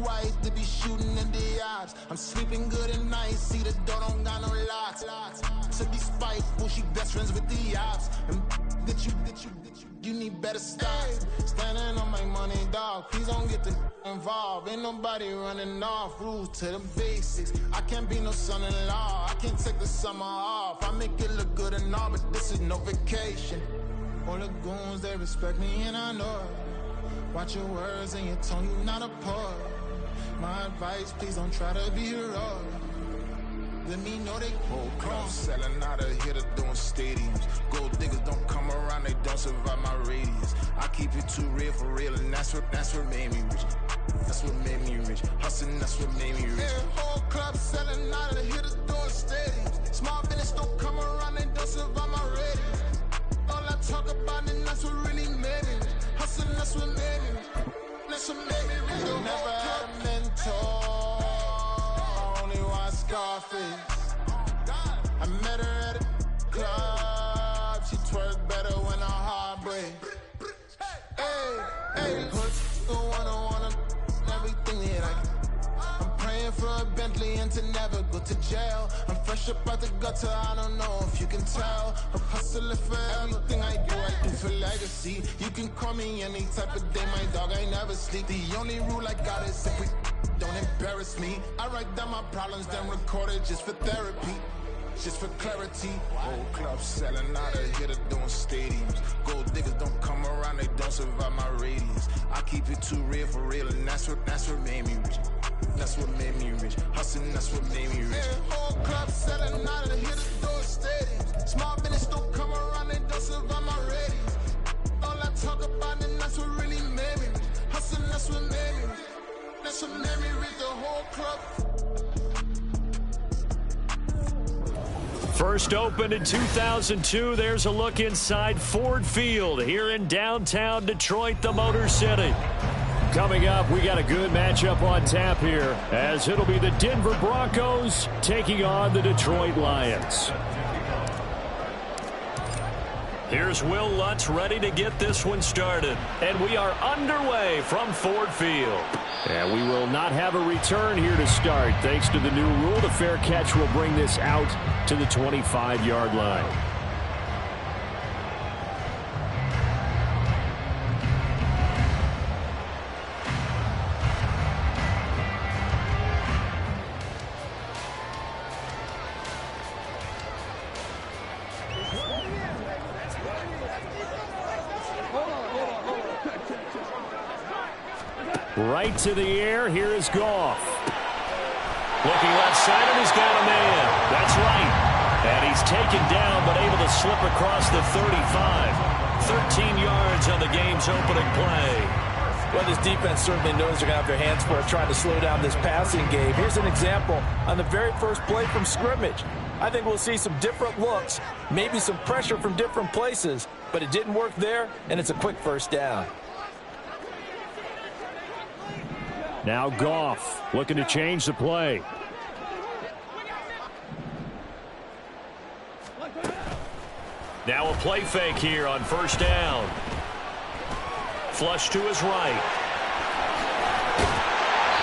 white, they be shooting in the eyes. I'm sleeping good at night, see the door don't got no locks. To be spiteful, she best friends with the ops. And you need better stop. Standing on my money, dog. Please don't get the involved. Ain't nobody running off. Rules to the basics. I can't be no son-in-law. I can't take the summer off. I make it look good and all, but this is no vacation. All the goons, they respect me and I know it. Watch your words and your tone, you not a poet. My advice, please don't try to be heroic. Let me know they whole club selling out of here to doing stadiums. Gold diggers don't come around, they don't survive my radius. I keep it too real for real, and that's what made me rich. That's what made me rich. Hustling, that's what made me rich. Yeah, whole club selling out of here to doing stadiums. Small business don't come around, they don't survive my radius. All I talk about, and that's what really made me rich. Hustling, that's what made me rich. That's what made me rich. Never had a mentor. Scarface. I met her at a club. She twerk better when her heart breaks. Hey, put the one everything that I can. I'm praying for a Bentley and to never go to jail. I'm fresh up out the gutter, I don't know if you can tell. I'm hustling for everything I do for legacy. You can call me any type of day, my dog, I never sleep. The only rule I got is if we don't embarrass me. I write down my problems, then record it just for therapy, just for clarity. Whole club selling out of here to doing stadiums. Gold diggers don't come around, they don't survive my radius. I keep it too real for real, and that's what made me rich. That's what made me rich. Hustling, that's what made me rich. Yeah, whole club selling out of here to doing stadiums. Small business don't come around, they don't survive my radius. All I talk about, and that's what really made me rich. Hustling, that's what made me rich. That's what made me read the whole club. First opened in 2002. There's a look inside Ford Field here in downtown Detroit, the Motor City. Coming up, we got a good matchup on tap here, as it'll be the Denver Broncos taking on the Detroit Lions. Here's Will Lutz ready to get this one started. And we are underway from Ford Field. And we will not have a return here to start. Thanks to the new rule, the fair catch will bring this out to the 25-yard line. Right to the air. Here is Goff. Looking left side, and he's got a man. That's right. And he's taken down, but able to slip across the 35. 13 yards on the game's opening play. Well, this defense certainly knows they're going to have their hands full trying to slow down this passing game. Here's an example on the very first play from scrimmage. I think we'll see some different looks, maybe some pressure from different places, but it didn't work there, and it's a quick first down. Now Goff looking to change the play. Now a play fake here on first down. Flush to his right.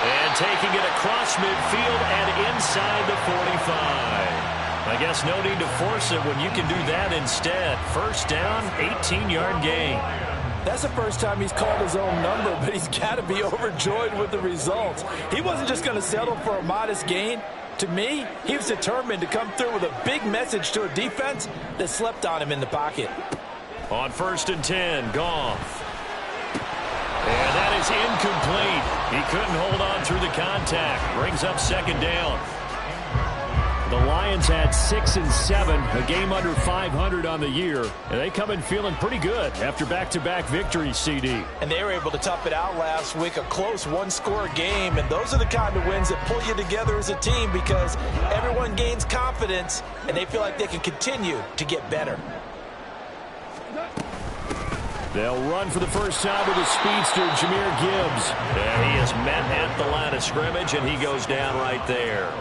And taking it across midfield and inside the 45. I guess no need to force it when you can do that instead. First down, 18-yard gain. That's the first time he's called his own number, but he's got to be overjoyed with the results. He wasn't just going to settle for a modest gain. To me, he was determined to come through with a big message to a defense that slept on him in the pocket. On first and 10, Goff. And that is incomplete. He couldn't hold on through the contact. Brings up second down. The Lions had 6 and 7, a game under 500 on the year, and they come in feeling pretty good after back-to-back victories, CD. And they were able to tough it out last week, a close one-score game, and those are the kind of wins that pull you together as a team because everyone gains confidence, and they feel like they can continue to get better. They'll run for the first time with the speedster, Jahmyr Gibbs. And he is met at the line of scrimmage, and he goes down right there.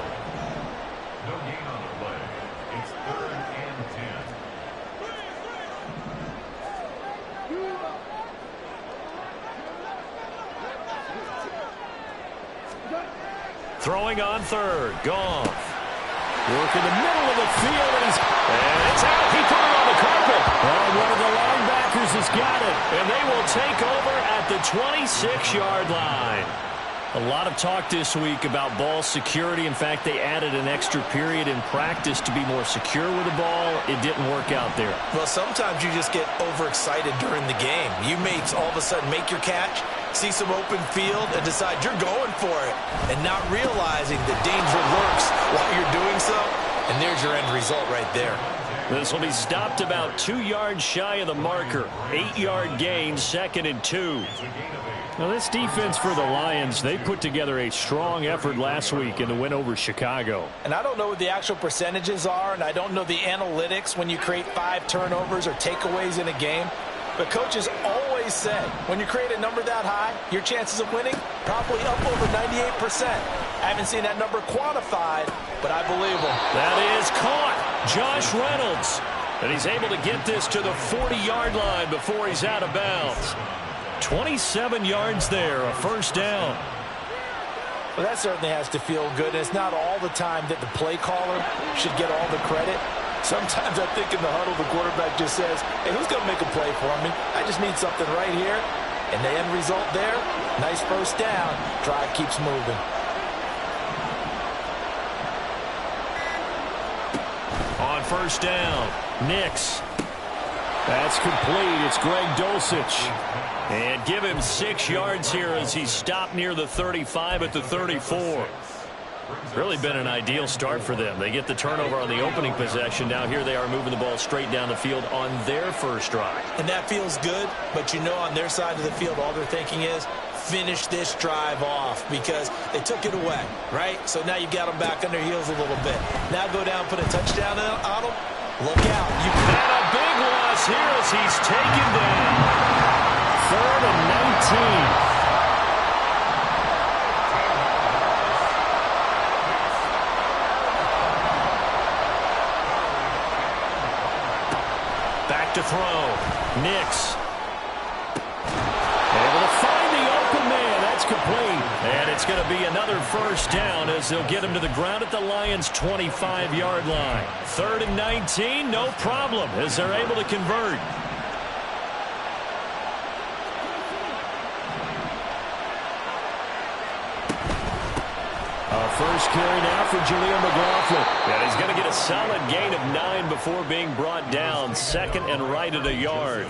Throwing on third. Goff. Work in the middle of the field, and it's out. He put it on the carpet. And one of the linebackers has got it, and they will take over at the 26-yard line. A lot of talk this week about ball security. In fact, they added an extra period in practice to be more secure with the ball. It didn't work out there. Well, sometimes you just get overexcited during the game. You may all of a sudden make your catch, see some open field, and decide you're going for it, and not realizing the danger lurks while you're doing so, and there's your end result right there. This will be stopped about 2 yards shy of the marker. 8-yard gain, 2nd and 2. Now, this defense for the Lions, they put together a strong effort last week in the win over Chicago. And I don't know what the actual percentages are, and I don't know the analytics when you create 5 turnovers or takeaways in a game. But coaches always say, when you create a number that high, your chances of winning probably up over 98%. I haven't seen that number quantified, but I believe them. That is caught. Josh Reynolds. And he's able to get this to the 40-yard line before he's out of bounds. 27 yards there, a first down. Well, that certainly has to feel good. It's not all the time that the play caller should get all the credit. Sometimes I think in the huddle, the quarterback just says, hey, who's going to make a play for me? I just need something right here. And the end result there, nice first down. Drive keeps moving. On first down, Nix. That's complete. It's Greg Dulcich. And give him 6 yards here as he stopped near the 35 at the 34. Really been an ideal start for them. They get the turnover on the opening possession. Now here they are moving the ball straight down the field on their first drive. And that feels good, but you know on their side of the field all they're thinking is finish this drive off because they took it away, right? So now you've got them back on their heels a little bit. Now go down, put a touchdown on them. Look out. You had a big loss here as he's taken down. 3rd and 19. To throw. Nix. Able to find the open man. That's complete. And it's going to be another first down as they'll get him to the ground at the Lions' 25-yard line. 3rd and 19, no problem as they're able to convert. First carry now for Jaleel McLaughlin. And he's going to get a solid gain of 9 before being brought down. 2nd and right at a yard.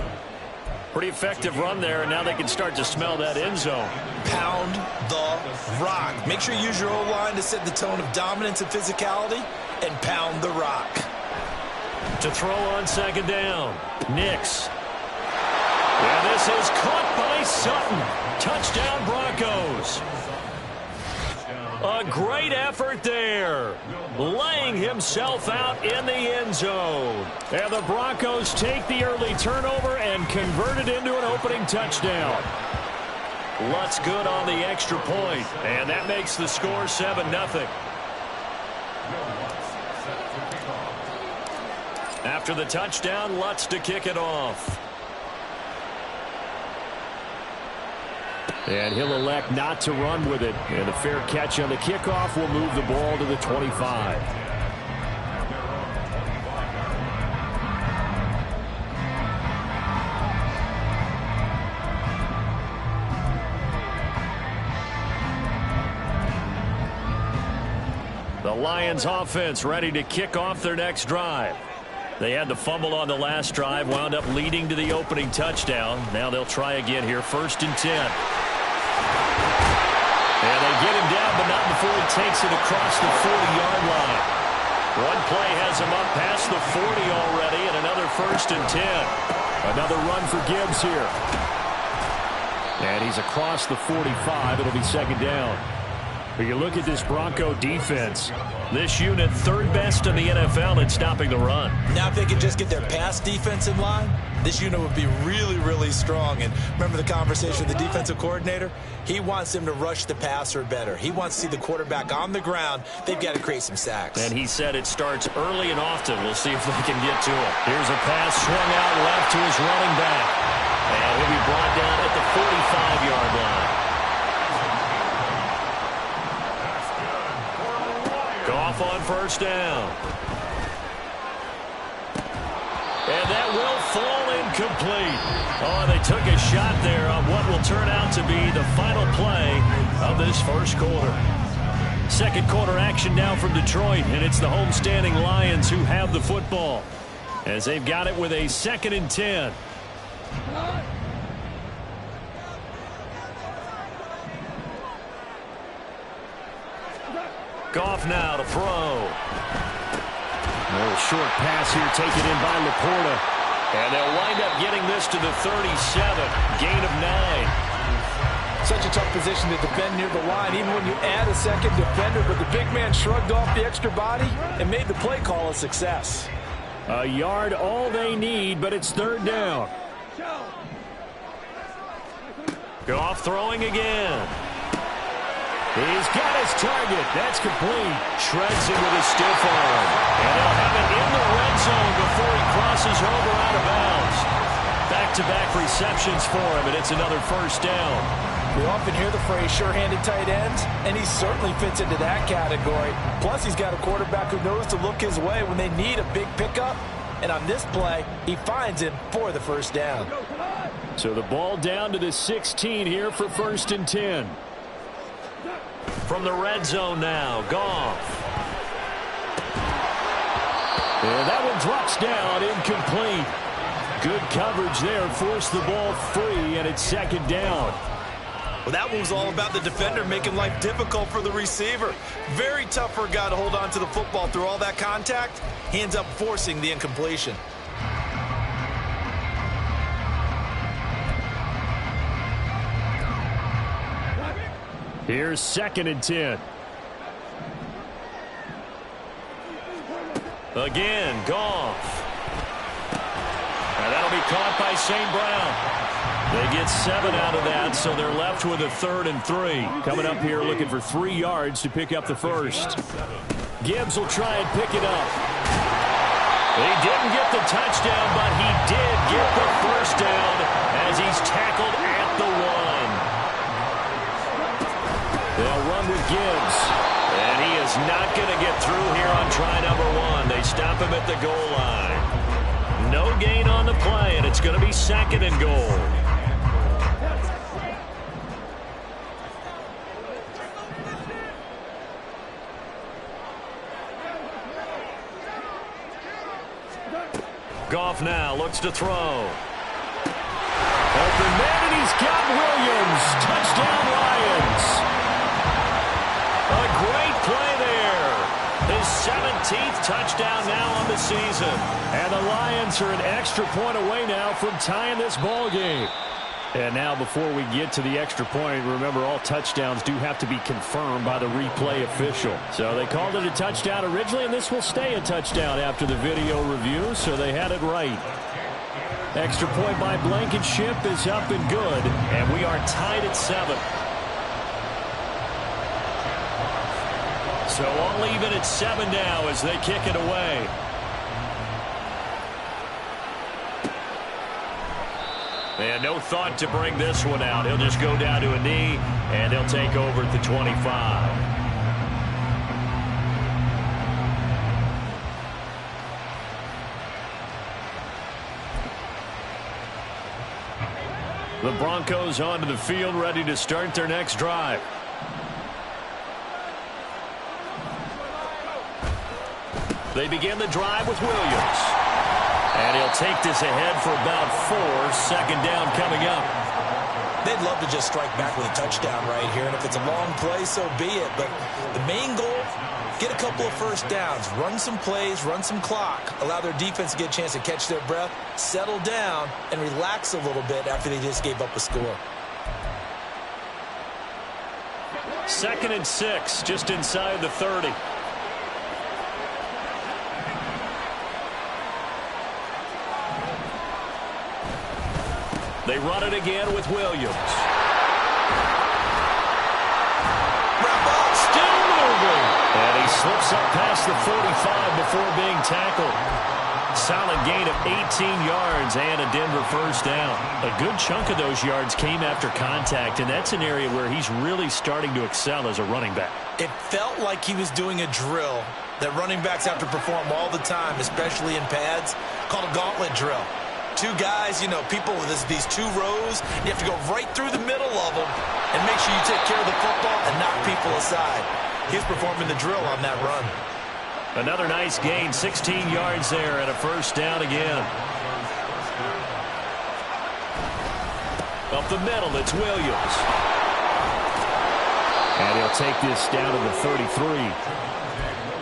Pretty effective run there, and now they can start to smell that end zone. Pound the rock. Make sure you use your O-line to set the tone of dominance and physicality, and pound the rock. To throw on 2nd down, Nix. And this is caught by Sutton. Touchdown Broncos. A great effort there, laying himself out in the end zone. And the Broncos take the early turnover and convert it into an opening touchdown. Lutz good on the extra point, and that makes the score 7-0. After the touchdown, Lutz to kick it off. And he'll elect not to run with it. And a fair catch on the kickoff will move the ball to the 25. The Lions offense ready to kick off their next drive. They had the fumble on the last drive, wound up leading to the opening touchdown. Now they'll try again here, 1st and 10. And they get him down, but not before he takes it across the 40-yard line. One play has him up past the 40 already, and another 1st and 10. Another run for Gibbs here. And he's across the 45. It'll be 2nd down. But you look at this Bronco defense. This unit 3rd best in the NFL in stopping the run. Now if they can just get their pass defense in line, this unit would be really, really strong. And remember the conversation with the defensive coordinator? He wants them to rush the passer better. He wants to see the quarterback on the ground. They've got to create some sacks. And he said it starts early and often. We'll see if they can get to it. Here's a pass swung out left to his running back. And he'll be brought down at the 45-yard line. off on first down. And that will fall incomplete. Oh, they took a shot there on what will turn out to be the final play of this first quarter. Second quarter action now from Detroit, and it's the homestanding Lions who have the football as they've got it with a 2nd and 10. Goff now to throw. A little short pass here taken in by Laporta. And they'll wind up getting this to the 37. Gain of 9. Such a tough position to defend near the line, even when you add a second defender. But the big man shrugged off the extra body and made the play call a success. A yard all they need, but it's 3rd down. Goff throwing again. He's got his target. That's complete. Shreds it with his stiff arm. And they'll have it in the red zone before he crosses over out of bounds. Back-to-back receptions for him, and it's another first down. We often hear the phrase sure-handed tight ends, and he certainly fits into that category. Plus, he's got a quarterback who knows to look his way when they need a big pickup. And on this play, he finds him for the first down. So the ball down to the 16 here for 1st and 10. From the red zone now, Goff. And that one drops down, incomplete. Good coverage there, forced the ball free, and it's 2nd down. Well, that one was all about the defender making life difficult for the receiver. Very tough for a guy to hold on to the football through all that contact. He ends up forcing the incompletion. Here's 2nd and 10. Again, Goff. And that'll be caught by St. Brown. They get 7 out of that, so they're left with a 3rd and 3. Coming up here looking for 3 yards to pick up the first. Gibbs will try and pick it up. He didn't get the touchdown, but he did get the first down as he's tackled at the 1. They'll run with Gibbs. And he is not going to get through here on try number 1. They stop him at the goal line. No gain on the play, and it's going to be 2nd and goal. Goff now looks to throw. Open man, and he's got Williams. Touchdown, Lions. A great play there. His 17th touchdown now on the season. And the Lions are an extra point away now from tying this ball game. And now before we get to the extra point, remember all touchdowns do have to be confirmed by the replay official. So they called it a touchdown originally, and this will stay a touchdown after the video review, so they had it right. Extra point by Blankenship is up and good, and we are tied at 7. So all even at 7 now as they kick it away. And no thought to bring this one out. He'll just go down to a knee, and he'll take over at the 25. The Broncos onto the field, ready to start their next drive. They begin the drive with Williams. And he'll take this ahead for about 4. 2nd down coming up. They'd love to just strike back with a touchdown right here, and if it's a long play, so be it. But the main goal, get a couple of first downs, run some plays, run some clock, allow their defense to get a chance to catch their breath, settle down, and relax a little bit after they just gave up a score. 2nd and 6, just inside the 30. They run it again with Williams. Still moving. And he slips up past the 45 before being tackled. Solid gain of 18 yards and a Denver first down. A good chunk of those yards came after contact, and that's an area where he's really starting to excel as a running back. It felt like he was doing a drill, that running backs have to perform all the time, especially in pads, called a gauntlet drill. Two guys, people with these two rows, you have to go right through the middle of them and make sure you take care of the football and knock people aside. He's performing the drill on that run. Another nice gain, 16 yards there and a first down again. Up the middle, it's Williams. And he'll take this down to the 33.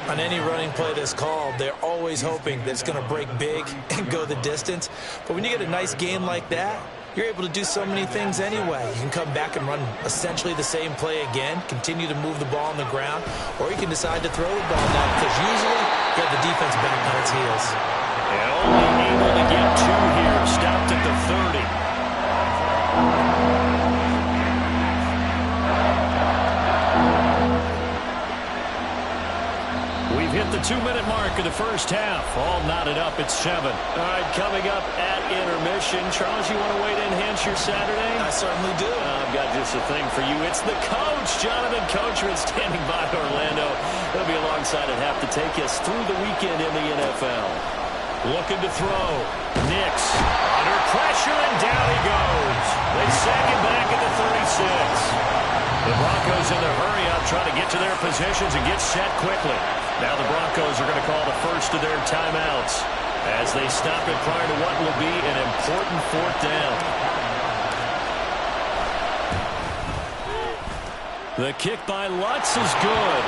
On any running play that's called, they're always hoping that it's going to break big and go the distance. But when you get a nice gain like that, you're able to do so many things anyway. You can come back and run essentially the same play again, continue to move the ball on the ground, or you can decide to throw the ball now because usually you have the defense back on its heels. And only able to get two here, stopped at the 30. We've hit the 2-minute mark of the first half. All knotted up at 7. All right, coming up at intermission. Charles, you want to wait to enhance your Saturday? I certainly do. I've got just a thing for you. It's the coach, Jonathan Coachman, standing by Orlando. He'll be alongside at half to take us through the weekend in the NFL. Looking to throw. Nix under pressure, and down he goes. They sack him back at the 36. The Broncos in their hurry-up trying to get to their positions and get set quickly. Now the Broncos are going to call the first of their timeouts as they stop it prior to what will be an important fourth down. The kick by Lutz is good.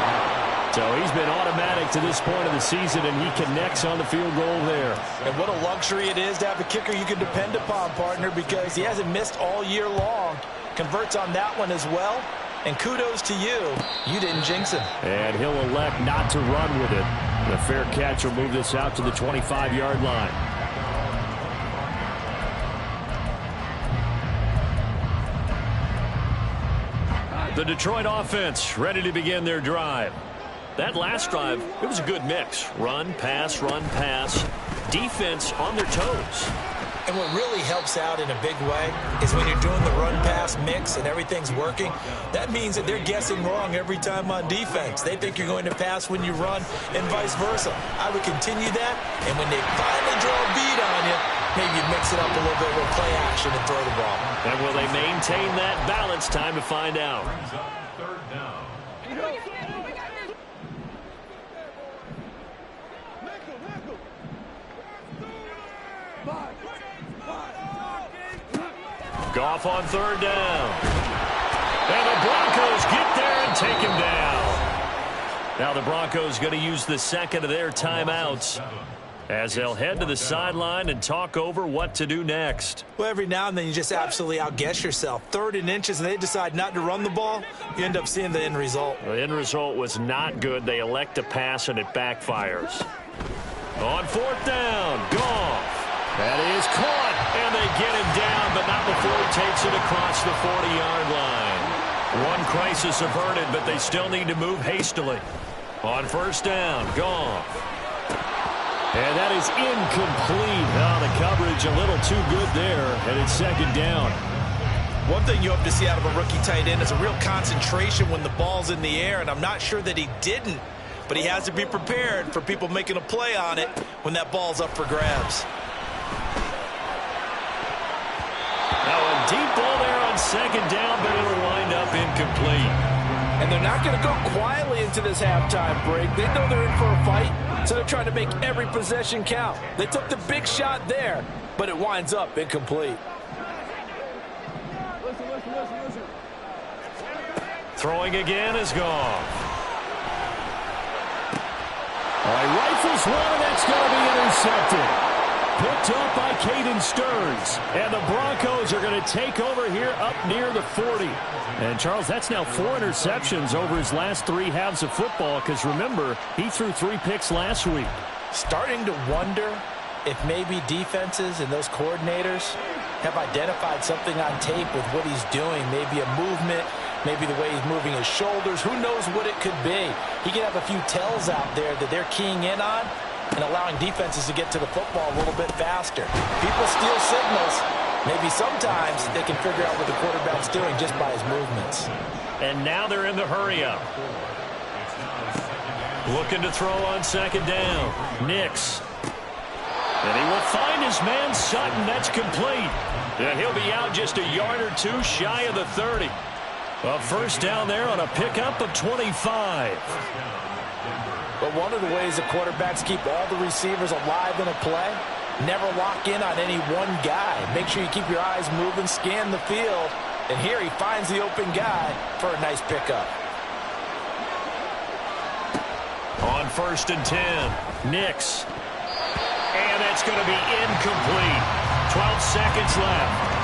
So he's been automatic to this point of the season, and he connects on the field goal there. And what a luxury it is to have a kicker you can depend upon, partner, because he hasn't missed all year long. Converts on that one as well. And kudos to you. You didn't jinx him. And he'll elect not to run with it. The fair catch will move this out to the 25-yard line. The Detroit offense ready to begin their drive. That last drive, it was a good mix. Run, pass, defense on their toes. And what really helps out in a big way is when you're doing the run-pass mix and everything's working, that means that they're guessing wrong every time on defense. They think you're going to pass when you run and vice versa. I would continue that, and when they finally draw a beat on you, maybe you mix it up a little bit with play action and throw the ball. And will they maintain that balance? Time to find out. Third down. Goff on third down. And the Broncos get there and take him down. Now the Broncos going to use the second of their timeouts as they'll head to the sideline and talk over what to do next. Well, every now and then you just absolutely outguess yourself. 3rd and inches, and they decide not to run the ball. You end up seeing the end result. The end result was not good. They elect to pass, and it backfires. On 4th down, Goff. That is caught, and they get him down, but not before he takes it across the 40-yard line. One crisis averted, but they still need to move hastily. On 1st down, Goff. And that is incomplete. Oh, the coverage a little too good there, and it's 2nd down. One thing you hope to see out of a rookie tight end is a real concentration when the ball's in the air, and I'm not sure that he didn't, but he has to be prepared for people making a play on it when that ball's up for grabs. Now a deep ball there on 2nd down, but it'll wind up incomplete. And they're not going to go quietly into this halftime break. They know they're in for a fight, so they're trying to make every possession count. They took the big shot there, but it winds up incomplete. Throwing again is Goff. All right, rifles one, and that's going to be intercepted. Picked up by Caden Stearns. And the Broncos are going to take over here up near the 40. And, Charles, that's now 4 interceptions over his last 3 halves of football because, remember, he threw 3 picks last week. Starting to wonder if maybe defenses and those coordinators have identified something on tape with what he's doing. Maybe a movement, maybe the way he's moving his shoulders. Who knows what it could be? He could have a few tells out there that they're keying in on and allowing defenses to get to the football a little bit faster. People steal signals. Maybe sometimes they can figure out what the quarterback's doing just by his movements. And now they're in the hurry-up. Looking to throw on second down. Nix. And he will find his man Sutton. That's complete. And he'll be out just a yard or two shy of the 30. A first down there on a pickup of 25. But one of the ways the quarterbacks keep all the receivers alive in a play, never lock in on any one guy. Make sure you keep your eyes moving, scan the field. And here he finds the open guy for a nice pickup. On 1st and 10, Nix. And that's going to be incomplete. 12 seconds left.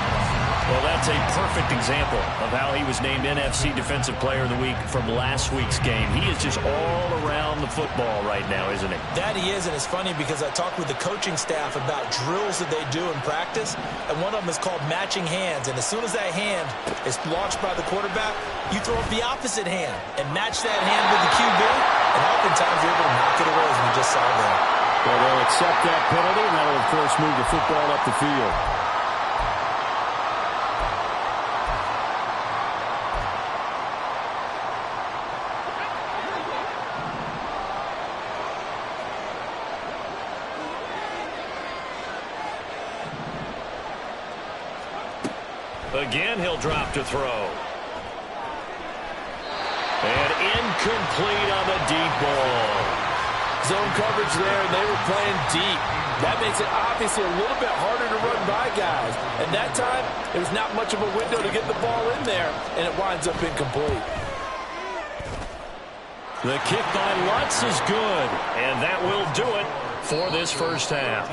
Well, that's a perfect example of how he was named NFC Defensive Player of the Week from last week's game. He is just all around the football right now, isn't he? That he is, and it's funny because I talked with the coaching staff about drills that they do in practice, and one of them is called matching hands. And as soon as that hand is launched by the quarterback, you throw up the opposite hand and match that hand with the QB, and oftentimes you're able to knock it away, as we just saw there. Well, they'll accept that penalty, and that will, of course, move the football up the field. Again, he'll drop to throw. And incomplete on the deep ball. Zone coverage there, and they were playing deep. That makes it obviously a little bit harder to run by guys. And that time, there's not much of a window to get the ball in there, and it winds up incomplete. The kick by Lutz is good, and that will do it for this first half.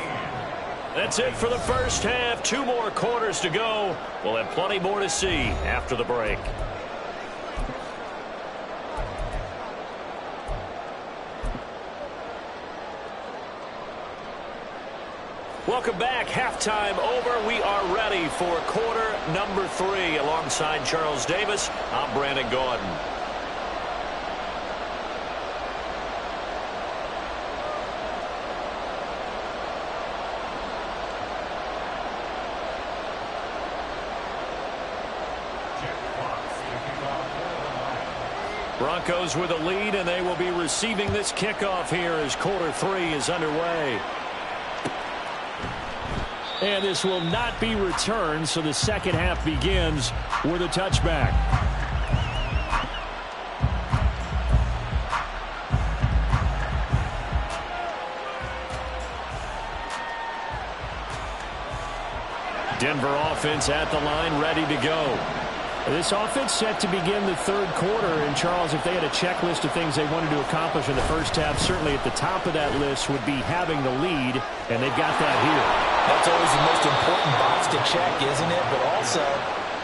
That's it for the first half. 2 more quarters to go. We'll have plenty more to see after the break. Welcome back. Halftime over. We are ready for quarter number 3. Alongside Charles Davis, I'm Brandon Gaudin. Broncos with a lead, and they will be receiving this kickoff here as quarter 3 is underway. And this will not be returned, so the second half begins with a touchback. Denver offense at the line, ready to go. This offense set to begin the third quarter. And, Charles, if they had a checklist of things they wanted to accomplish in the first half, certainly at the top of that list would be having the lead, and they've got that here. That's always the most important box to check, isn't it? But also,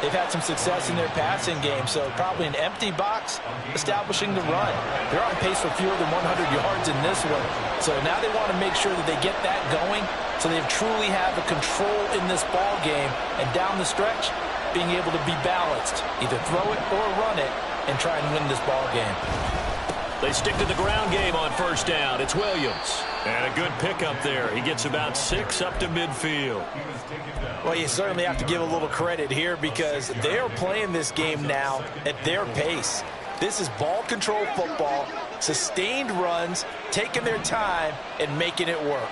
they've had some success in their passing game, so probably an empty box establishing the run. They're on pace for fewer than 100 yards in this one. So now they want to make sure that they get that going so they truly have a control in this ball game. And down the stretch, being able to be balanced, either throw it or run it, and try and win this ball game. They stick to the ground game on first down. It's Williams. And a good pickup there. He gets about 6 up to midfield. Well, you certainly have to give a little credit here because they are playing this game now at their pace. This is ball control football, sustained runs, taking their time, and making it work.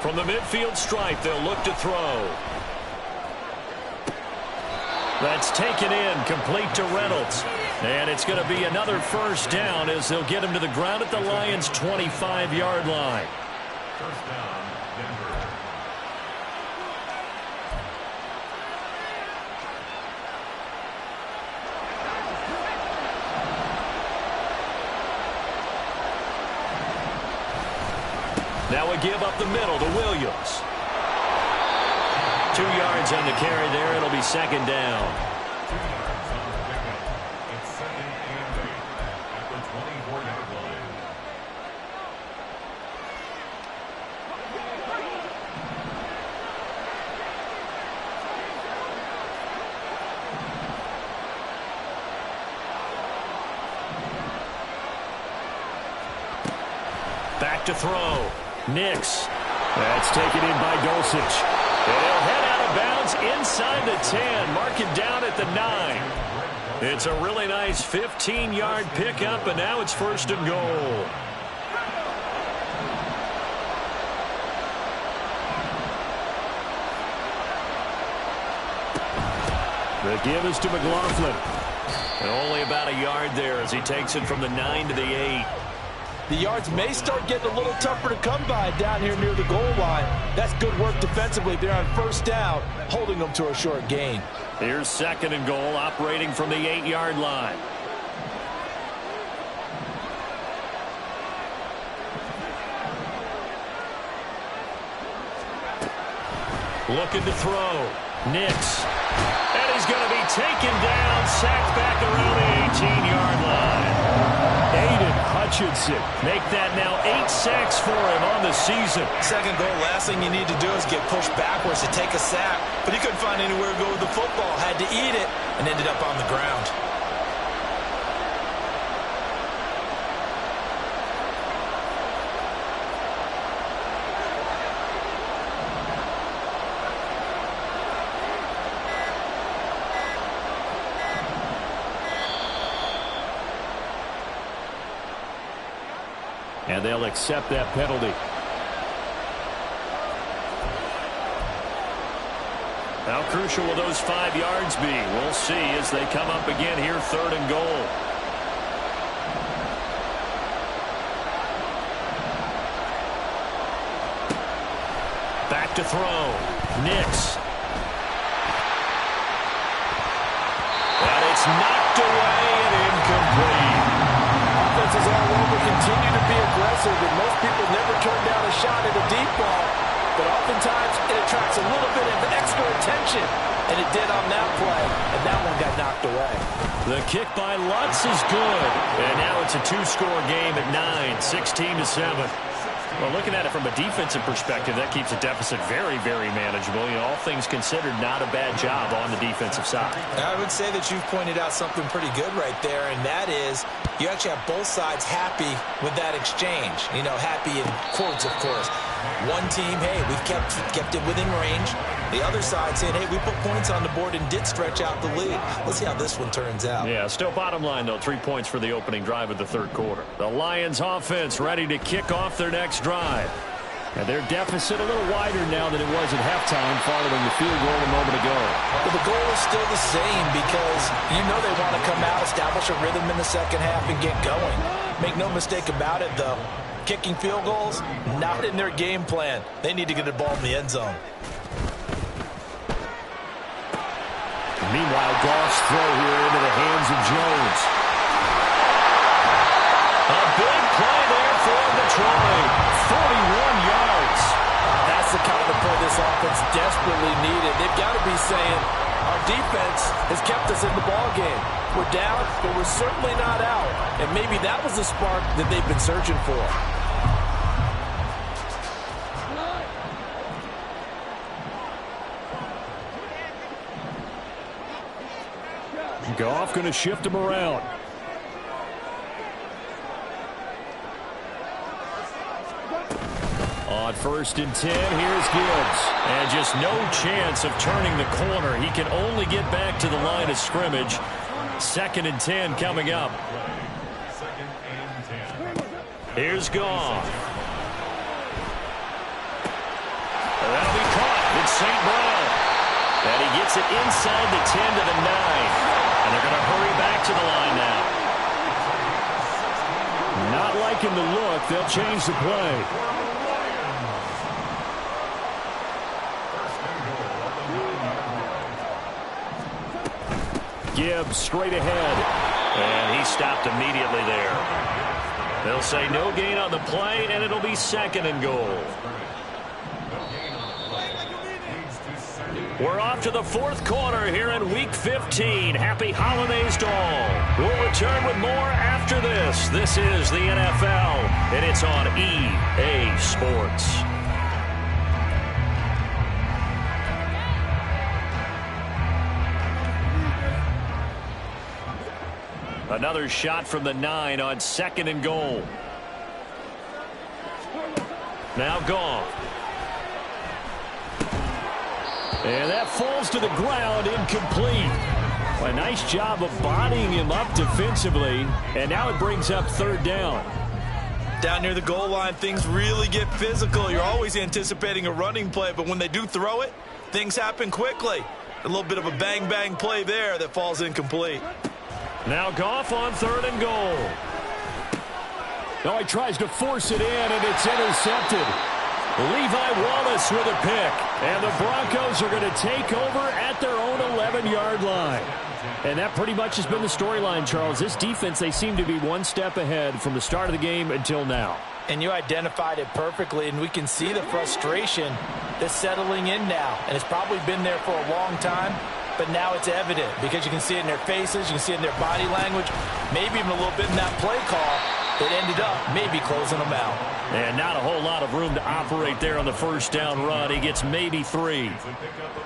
From the midfield stripe, they'll look to throw. That's taken in, complete to Reynolds. And it's going to be another first down as they'll get him to the ground at the Lions' 25-yard line. First down, Denver. Now we give up the middle to Williams. 2 yards on the carry there. It'll be second down. 2 yards on the pickup. It's second and 8 at the 24-yard line. Back to throw. Nix. That's taken in by Dulcich. And he'll head out of bounds inside the 10. Mark it down at the 9. It's a really nice 15-yard pickup, and now it's first and goal. The give is to McLaughlin. And only about a yard there as he takes it from the 9 to the 8. The yards may start getting a little tougher to come by down here near the goal line. That's good work defensively there on first down, holding them to a short gain. Here's second and goal, operating from the 8-yard line. Looking to throw. Nix. And he's going to be taken down, sacked back around the 18-yard line. Aiden Hutchinson. Make that now 8 sacks for him on the season. Second goal, last thing you need to do is get pushed backwards to take a sack. But he couldn't find anywhere to go with the football. Had to eat it and ended up on the ground. And they'll accept that penalty. How crucial will those 5 yards be? We'll see as they come up again here, third and goal. Back to throw. Nix. And it's knocked away and incomplete. Offenses all over continue to be aggressive, and most people never turn down a shot at a deep ball. But oftentimes it attracts a little bit of extra attention, and it did on that play, and that one got knocked away. The kick by Lutz is good, and now it's a 2-score game at 9, 16-7. Well, looking at it from a defensive perspective, that keeps a deficit very, very manageable. You know, all things considered, not a bad job on the defensive side. I would say that you've pointed out something pretty good right there, and that is you actually have both sides happy with that exchange. You know, happy in quotes, of course. One team, hey, we've kept it within range. The other side saying, hey, we put points on the board and did stretch out the lead. Let's see how this one turns out. Yeah, still bottom line, though, 3 points for the opening drive of the third quarter. The Lions offense ready to kick off their next drive. And their deficit a little wider now than it was at halftime following the field goal a moment ago. But the goal is still the same because you know they want to come out, establish a rhythm in the second half, and get going. Make no mistake about it, though. Kicking field goals, not in their game plan. They need to get the ball in the end zone. Meanwhile, Goff's throw here into the hands of Jones. A big play there for Detroit. 41 yards. That's the kind of play this offense desperately needed. They've got to be saying, our defense has kept us in the ball game. We're down, but we're certainly not out. And maybe that was the spark that they've been searching for. Goff going to shift him around. On first and 10, here's Gibbs. And just no chance of turning the corner. He can only get back to the line of scrimmage. Second and 10 coming up. Second and 10. Here's Goff. That'll be caught. It's St. Brown. And he gets it inside the 10 to the 9. And they're going to hurry back to the line now. Not liking the look. They'll change the play. Gibbs straight ahead. And he stopped immediately there. They'll say no gain on the play, and it'll be second and goal. We're off to the fourth quarter here in Week 15. Happy holidays to all. We'll return with more after this. This is the NFL, and it's on EA Sports. Another shot from the 9 on second and goal. Now Goff. And that falls to the ground, incomplete. A nice job of bodying him up defensively, and now it brings up third down. Down near the goal line, things really get physical. You're always anticipating a running play, but when they do throw it, things happen quickly. A little bit of a bang-bang play there that falls incomplete. Now Goff on third and goal. Now he tries to force it in, and it's intercepted. Levi Wallace with a pick. And the Broncos are going to take over at their own 11-yard line. And that pretty much has been the storyline, Charles. This defense, they seem to be one step ahead from the start of the game until now. And you identified it perfectly, and we can see the frustration that's settling in now. And it's probably been there for a long time, but now it's evident because you can see it in their faces, you can see it in their body language, maybe even a little bit in that play call that ended up maybe closing them out. And not a whole lot of room to operate there on the first down run. He gets maybe 3.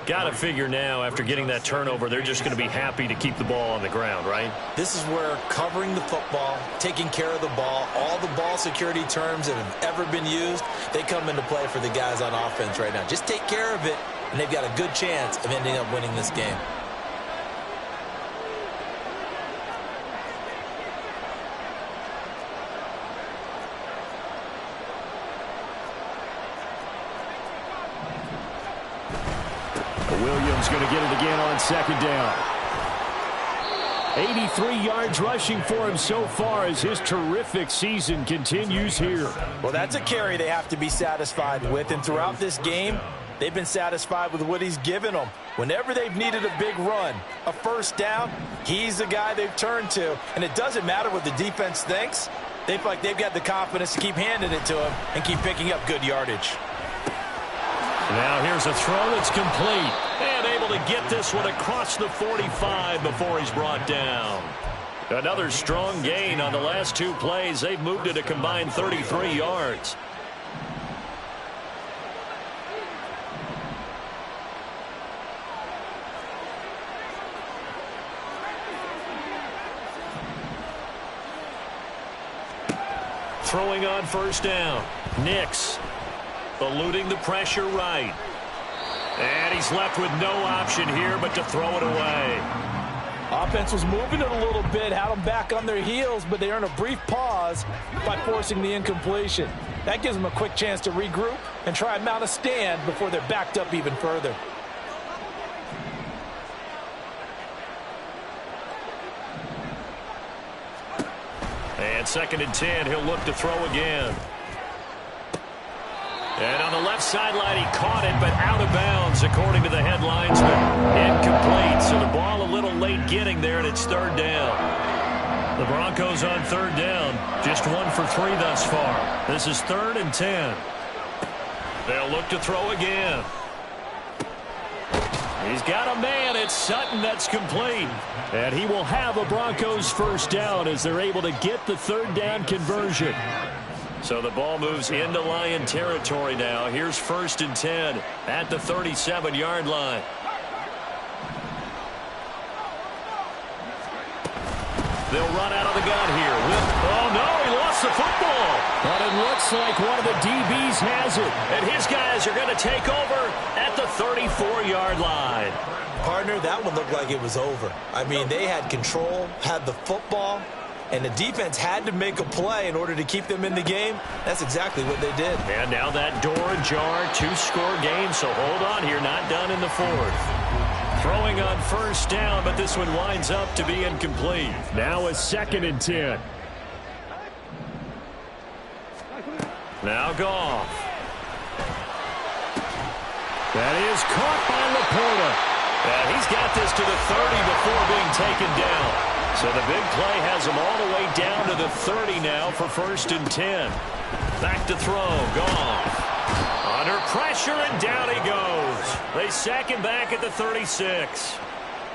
Got to figure now, after getting that turnover, they're just going to be happy to keep the ball on the ground, right? This is where covering the football, taking care of the ball, all the ball security terms that have ever been used, they come into play for the guys on offense right now. Just take care of it, and they've got a good chance of ending up winning this game. Williams going to get it again on second down. 83 yards rushing for him so far as his terrific season continues here. Well, that's a carry they have to be satisfied with, and throughout this game, they've been satisfied with what he's given them. Whenever they've needed a big run, a first down, he's the guy they've turned to. And it doesn't matter what the defense thinks. They feel like they've got the confidence to keep handing it to him and keep picking up good yardage. Now here's a throw that's complete. And able to get this one across the 45 before he's brought down. Another strong gain on the last 2 plays. They've moved it a combined 33 yards. Throwing on first down. Nix eluding the pressure right. And he's left with no option here but to throw it away. Offense was moving it a little bit, had them back on their heels, but they earned a brief pause by forcing the incompletion. That gives them a quick chance to regroup and try and mount a stand before they're backed up even further. And 2nd and 10, he'll look to throw again. And on the left sideline, he caught it, but out of bounds, according to the head linesman. Incomplete, so the ball a little late getting there, and it's third down. The Broncos on third down, just 1 for 3 thus far. This is 3rd and 10. They'll look to throw again. He's got a man. It's Sutton that's complete. And he will have a Broncos first down as they're able to get the third down conversion. So the ball moves into Lion territory now. Here's 1st and 10 at the 37-yard line. They'll run out of the gun here. Oh, no, he lost the football. But it looks like one of the DBs has it. And his guys are going to take over at the 34-yard line. Partner, that one looked like it was over. I mean, they had control, had the football, and the defense had to make a play in order to keep them in the game. That's exactly what they did. And now that door ajar, 2-score game, so hold on here, not done in the 4th. Throwing on first down, but this one winds up to be incomplete. Now a 2nd and 10. Now Goff. That is caught by Laporta. And he's got this to the 30 before being taken down. So the big play has him all the way down to the 30 now for 1st and 10. Back to throw. Goff. Under pressure, and down he goes. They sack him back at the 36.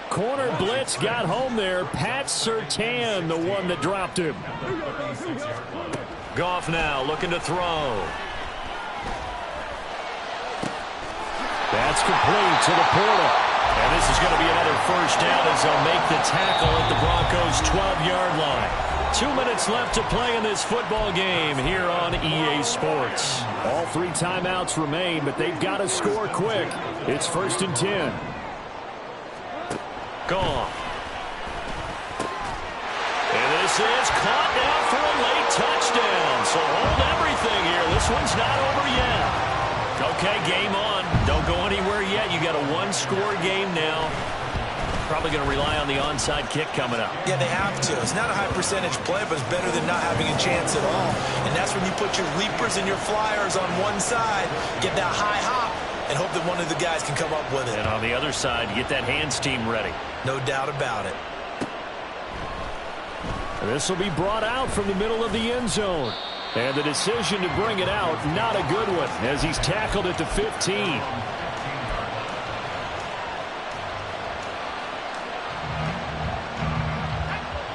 Corner blitz got home there. Pat Surtain, the one that dropped him. Goff now looking to throw. That's complete to Laporta. And this is going to be another first down as they'll make the tackle at the Broncos' 12-yard line. 2 minutes left to play in this football game here on EA Sports. All 3 timeouts remain, but they've got to score quick. It's 1st and 10. Gone. And this is caught now for a late touchdown. So hold everything here. This one's not over yet. Okay, game on. Don't go anywhere yet. You got a 1-score game now. Probably going to rely on the onside kick coming up. Yeah, they have to. It's not a high percentage play, but it's better than not having a chance at all. And that's when you put your leapers and your flyers on one side, get that high hop, and hope that one of the guys can come up with it. And on the other side, get that hands team ready. No doubt about it. And this will be brought out from the middle of the end zone. And the decision to bring it out, not a good one, as he's tackled at the 15.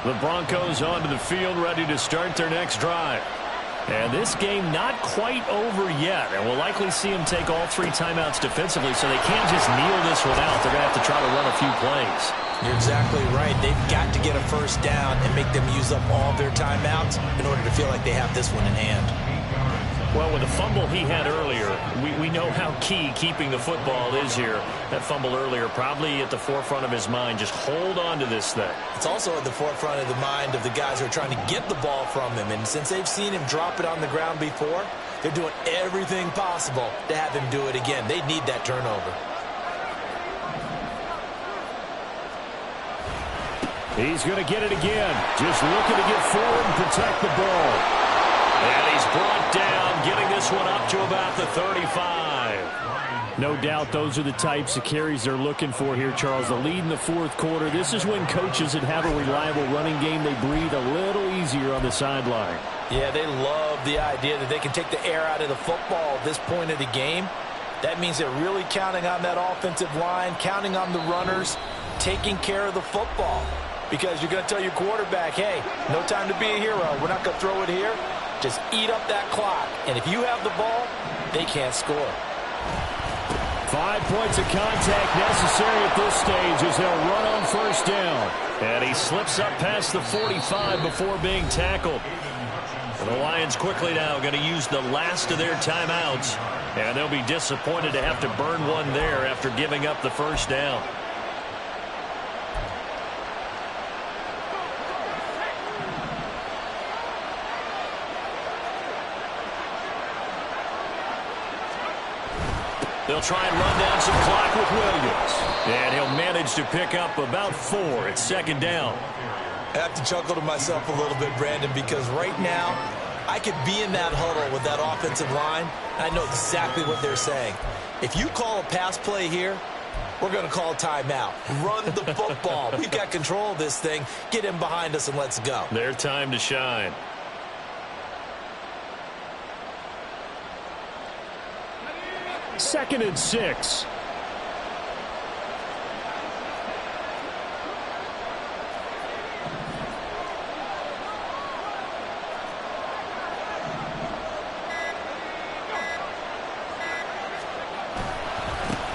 The Broncos onto the field, ready to start their next drive. And this game not quite over yet. And we'll likely see them take all 3 timeouts defensively, so they can't just kneel this one out. They're going to have to try to run a few plays. You're exactly right. They've got to get a first down and make them use up all their timeouts in order to feel like they have this one in hand. Well, with the fumble he had earlier, we know how key keeping the football is here. That fumble earlier probably at the forefront of his mind. Just hold on to this thing. It's also at the forefront of the mind of the guys who are trying to get the ball from him. And since they've seen him drop it on the ground before, they're doing everything possible to have him do it again. They need that turnover. He's going to get it again. Just looking to get forward and protect the ball. And he's brought down, getting this one up to about the 35. No doubt those are the types of carries they're looking for here, Charles. The lead in the 4th quarter. This is when coaches that have a reliable running game, they breathe a little easier on the sideline. Yeah, they love the idea that they can take the air out of the football at this point of the game. That means they're really counting on that offensive line, counting on the runners, taking care of the football. Because you're going to tell your quarterback, hey, no time to be a hero. We're not going to throw it here. Just eat up that clock. And if you have the ball, they can't score. 5 points of contact necessary at this stage as they'll run on first down. And he slips up past the 45 before being tackled. And the Lions quickly now going to use the last of their timeouts. And they'll be disappointed to have to burn one there after giving up the first down. They'll try and run down some clock with Williams. And he'll manage to pick up about 4 at 2nd down. I have to chuckle to myself a little bit, Brandon, because right now I could be in that huddle with that offensive line. I know exactly what they're saying. If you call a pass play here, we're going to call a timeout. Run the football. We've got control of this thing. Get him behind us and let's go. Their time to shine. Second and 6.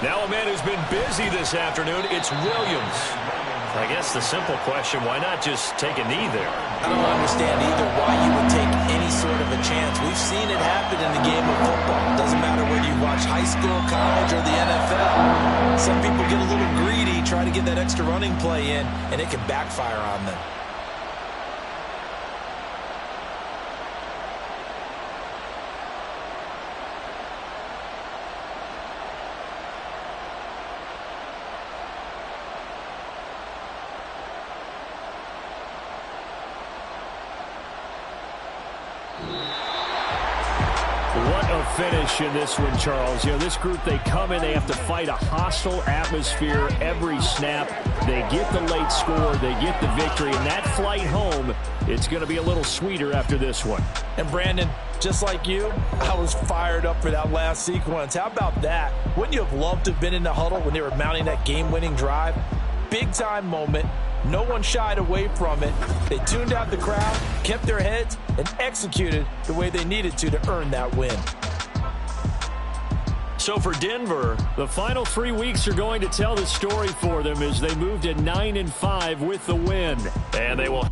Now a man who's been busy this afternoon, it's Williams. I guess the simple question, why not just take a knee there? I don't understand either why you would take any sort of a chance. We've seen it happen in the game of football. It doesn't matter whether you watch high school, college, or the NFL. Some people get a little greedy, try to get that extra running play in, and it can backfire on them. What a finish in this one, Charles. You know, this group, they come in, they have to fight a hostile atmosphere every snap. They get the late score, they get the victory, and that flight home, it's going to be a little sweeter after this one. And Brandon, just like you, I was fired up for that last sequence. How about that? Wouldn't you have loved to have been in the huddle when they were mounting that game-winning drive? Big-time moment. No one shied away from it. They tuned out the crowd, kept their heads, and executed the way they needed to earn that win. So for Denver, the final 3 weeks are going to tell the story for them as they move to 9-5 with the win. And they will